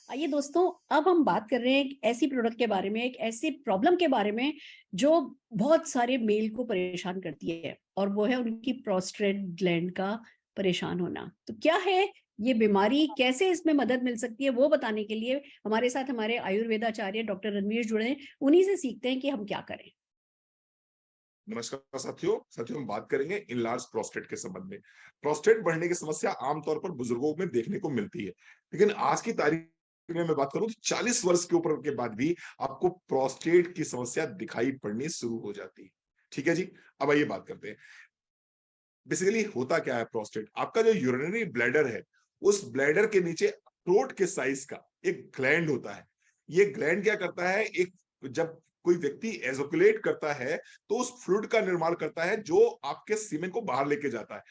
आइए दोस्तों, अब हम बात कर रहे हैं एक ऐसी प्रोडक्ट के बारे में, एक ऐसी प्रॉब्लम के बारे में जो बहुत सारे मेल को परेशान करती है और वो है उनकी प्रोस्टेट ग्लैंड का परेशान होना। तो क्या है ये बीमारी, कैसे इसमें मदद मिल सकती है, वो बताने के लिए हमारे साथ हमारे आयुर्वेदाचार्य डॉक्टर रणवीर जुड़े हैं। उन्हीं से सीखते हैं कि हम क्या करें। नमस्कार साथियों हम बात करेंगे इनलार्ज प्रोस्टेट के संबंध में। प्रोस्टेट बढ़ने की समस्या आमतौर पर बुजुर्गों में देखने को मिलती है, लेकिन आज की तारीख में मैं बात करूं तो 40 वर्ष के ऊपर के बाद भी आपको प्रोस्टेट की समस्या दिखाई पड़नी शुरू हो जाती है। ठीक है जी। अब आइए बात करते हैं। बेसिकली होता क्या है प्रोस्टेट, आपका जो यूरिनरी ब्लैडर है, उस ब्लैडर के नीचे अखरोट के साइज का एक ग्लैंड होता है। ये ग्लैंड क्या करता है, एक जब कोई व्यक्ति एजोकुलेट करता है तो उस फ्लूइड का निर्माण करता है जो आपके सीमेन को बाहर लेके जाता है।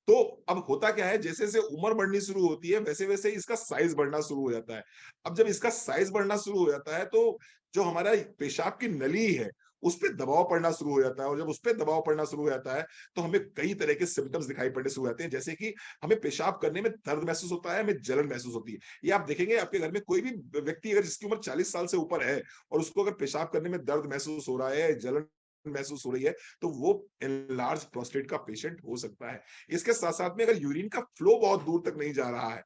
तो अब होता क्या है, जैसे जैसे उम्र बढ़नी शुरू होती है वैसे वैसे इसका साइज बढ़ना शुरू हो जाता है। अब जब इसका साइज बढ़ना शुरू हो जाता है तो जो हमारा पेशाब की नली है उस पे दबाव पड़ना शुरू हो जाता है, और जब उस पे दबाव पड़ना शुरू हो जाता है तो हमें कई तरह के सिम्टम्स दिखाई पड़ने शुरू हो जाते हैं, जैसे कि हमें पेशाब करने में दर्द महसूस होता है, हमें जलन महसूस होती है। ये आप देखेंगे आपके घर में कोई भी व्यक्ति अगर जिसकी उम्र 40 साल से ऊपर है और उसको अगर पेशाब करने में दर्द महसूस हो रहा है, जलन महसूस हो रही है, तो वो एनलार्ज प्रोस्टेट का पेशेंट हो सकता है। इसके साथ साथ में अगर यूरिन का फ्लो बहुत दूर तक नहीं जा रहा है,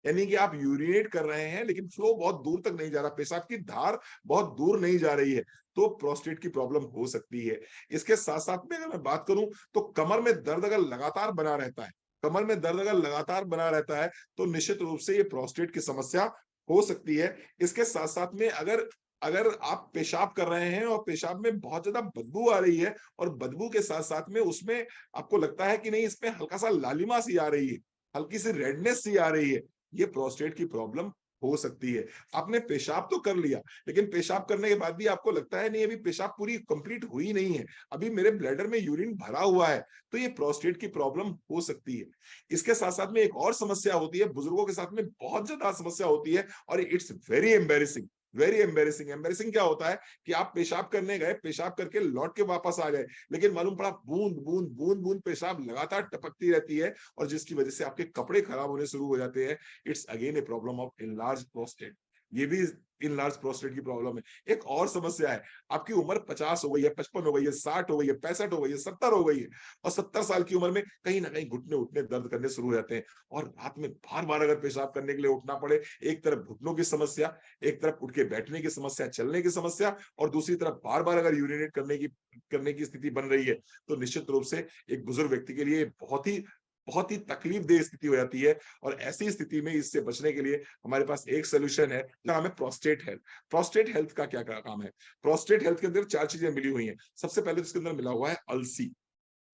यानी कि आप यूरिनेट कर रहे हैं लेकिन फ्लो बहुत दूर तक नहीं जा रहा, पेशाब की धार बहुत दूर नहीं जा रही है, तो प्रोस्टेट की प्रॉब्लम हो सकती है। इसके साथ साथ में अगर मैं बात करूं तो कमर में दर्द अगर लगातार बना रहता है, कमर में दर्द अगर लगातार बना रहता है तो निश्चित रूप से ये प्रोस्टेट की समस्या हो सकती है। इसके साथ साथ में अगर अगर आप पेशाब कर रहे हैं और पेशाब में बहुत ज्यादा बदबू आ रही है, और बदबू के साथ साथ में उसमें आपको लगता है कि नहीं इसमें हल्का सा लालिमा सी आ रही है, हल्की सी रेडनेस सी आ रही है, ये प्रोस्टेट की प्रॉब्लम हो सकती है। आपने पेशाब तो कर लिया, लेकिन पेशाब करने के बाद भी आपको लगता है नहीं अभी पेशाब पूरी कंप्लीट हुई नहीं है, अभी मेरे ब्लैडर में यूरिन भरा हुआ है, तो ये प्रोस्टेट की प्रॉब्लम हो सकती है। इसके साथ साथ में एक और समस्या होती है, बुजुर्गों के साथ में बहुत ज्यादा समस्या होती है, और it's very embarrassing. Very embarrassing. Embarrassing क्या होता है कि आप पेशाब करने गए, पेशाब करके लौट के वापस आ गए, लेकिन मालूम पड़ा बूंद बूंद बूंद बूंद पेशाब लगातार टपकती रहती है, और जिसकी वजह से आपके कपड़े खराब होने शुरू हो जाते हैं। It's again a problem of enlarge prostate. ये भी इनलार्ज प्रोस्टेट की प्रॉब्लम है। एक और समस्या है, आपकी उम्र 50 हो गई है, 55 हो गई है, 60 हो गई है, 65 हो गई है, 70 हो गई है, और 70 साल की उम्र में कहीं ना कहीं घुटने उठने दर्द करने शुरू हो जाते हैं, और रात में बार बार अगर पेशाब करने के लिए उठना पड़े, एक तरफ घुटनों की समस्या, एक तरफ उठ के बैठने की समस्या, चलने की समस्या, और दूसरी तरफ बार बार अगर यूरिनेट करने की स्थिति बन रही है, तो निश्चित रूप से एक बुजुर्ग व्यक्ति के लिए बहुत ही तकलीफदेह स्थिति हो जाती है। और ऐसी स्थिति में इससे बचने के लिए हमारे पास एक सोल्यूशन है, नाम है प्रोस्टेट हेल्थ। प्रोस्टेट हेल्थ का क्या काम है? प्रोस्टेट हेल्थ के अंदर चार चीजें मिली हुई हैं। सबसे पहले इसके अंदर मिला हुआ है अलसी।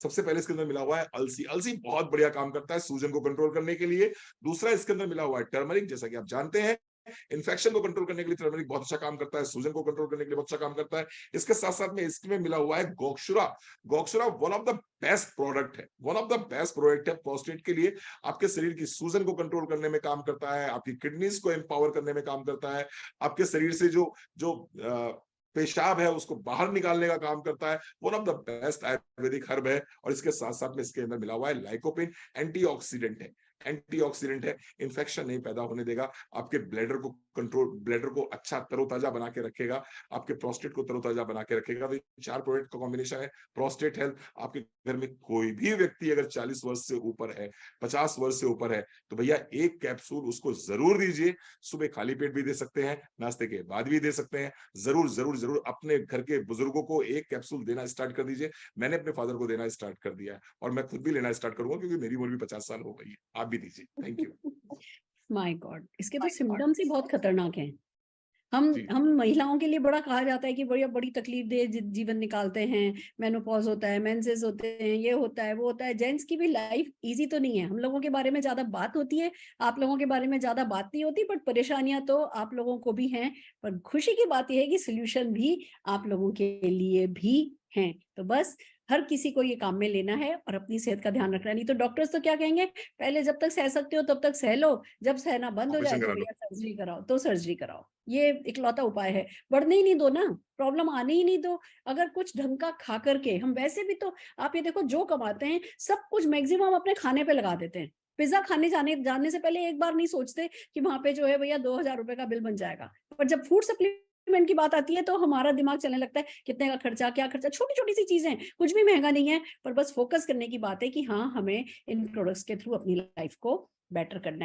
सबसे पहले इसके अंदर मिला हुआ है अलसी। अलसी बहुत बढ़िया काम करता है सूजन को कंट्रोल करने के लिए। दूसरा इसके अंदर मिला हुआ है टर्मरिक, जैसा कि आप जानते हैं इन्फेक्शन को कंट्रोल करने के लिए टर्मरिक बहुत अच्छा काम करता है, सूजन को कंट्रोल करने के लिए बहुत अच्छा काम करता है। इसके साथ साथ में इसमें मिला हुआ है गोक्षुरा। गोक्षुरा one of the best product है, one of the best product है प्रोस्टेट के लिए। आपके शरीर की सूजन को कंट्रोल करने में काम करता है, आपकी किडनीज को एम्पावर करने में काम करता है, आपके शरीर से जो जो पेशाब है उसको बाहर निकालने का काम करता है। One of the best Ayurvedic herb है। और इसके साथ साथ में इसके अंदर मिला हुआ है लाइकोपिन। एंटीऑक्सीडेंट है, एंटीऑक्सीडेंट है, इन्फेक्शन नहीं पैदा होने देगा, आपके ब्लैडर को कंट्रोल, ब्लैडर को अच्छा तरोताजा बना के रखेगा, आपके प्रोस्टेट को तरोताजा बना के रखेगा। तो चार प्रोडक्ट का कॉम्बिनेशन है प्रोस्टेट हेल्थ। आपके घर में कोई भी व्यक्ति अगर 40 वर्ष से ऊपर है, 50 वर्ष से ऊपर है, तो भैया एक कैप्सूल उसको जरूर दीजिए। सुबह खाली पेट भी दे सकते हैं, नाश्ते के बाद भी दे सकते हैं। जरूर जरूर जरूर अपने घर के बुजुर्गों को एक कैप्सूल देना स्टार्ट कर दीजिए। मैंने अपने फादर को देना स्टार्ट कर दिया है, और मैं खुद भी लेना स्टार्ट करूंगा क्योंकि मेरी उम्र भी 50 साल हो गई है। आप भी दीजिए। Thank you. माय गॉड, इसके तो सिम्टम्स ही बहुत खतरनाक हैं। हम जी। हम महिलाओं के लिए बड़ा कहा जाता है कि बड़ी बड़ी तकलीफ दे जीवन निकालते हैं, मेनोपॉज होता है, मेंसेस होते हैं, ये होता है, वो होता है। जेंट्स की भी लाइफ इजी तो नहीं है। हम लोगों के बारे में ज्यादा बात होती है, आप लोगों के बारे में ज्यादा बात नहीं होती, बट परेशानियां तो आप लोगों को भी हैं। पर खुशी की बात यह है कि सोल्यूशन भी आप लोगों के लिए भी हैं। तो बस हर किसी को ये काम में लेना है और अपनी सेहत का ध्यान रखना है। नहीं तो डॉक्टर्स तो क्या कहेंगे, पहले जब तक सह सकते हो तब तक सह लो, जब सहना बंद हो जाए ऑपरेशन तो करा लो। भैया सर्जरी कराओ, तो सर्जरी कराओ। ये इकलौता उपाय है। बढ़ने ही नहीं दो ना, प्रॉब्लम आने ही नहीं दो। अगर कुछ ढंग का खा करके, हम वैसे भी तो, आप ये देखो जो कमाते हैं सब कुछ मैक्सिमम अपने खाने पे लगा देते हैं। पिज्जा खाने जाने से पहले एक बार नहीं सोचते कि वहां पे जो है भैया 2000 रुपए का बिल बन जाएगा। पर जब फूड सप्लीमेंट की बात आती है तो हमारा दिमाग चलने लगता है कितने का खर्चा, क्या खर्चा, छोटी छोटी सी चीजें, कुछ भी महंगा नहीं है, पर बस फोकस करने की बात है कि हाँ, हमें इन प्रोडक्ट्स के थ्रू अपनी लाइफ को बेटर करना है।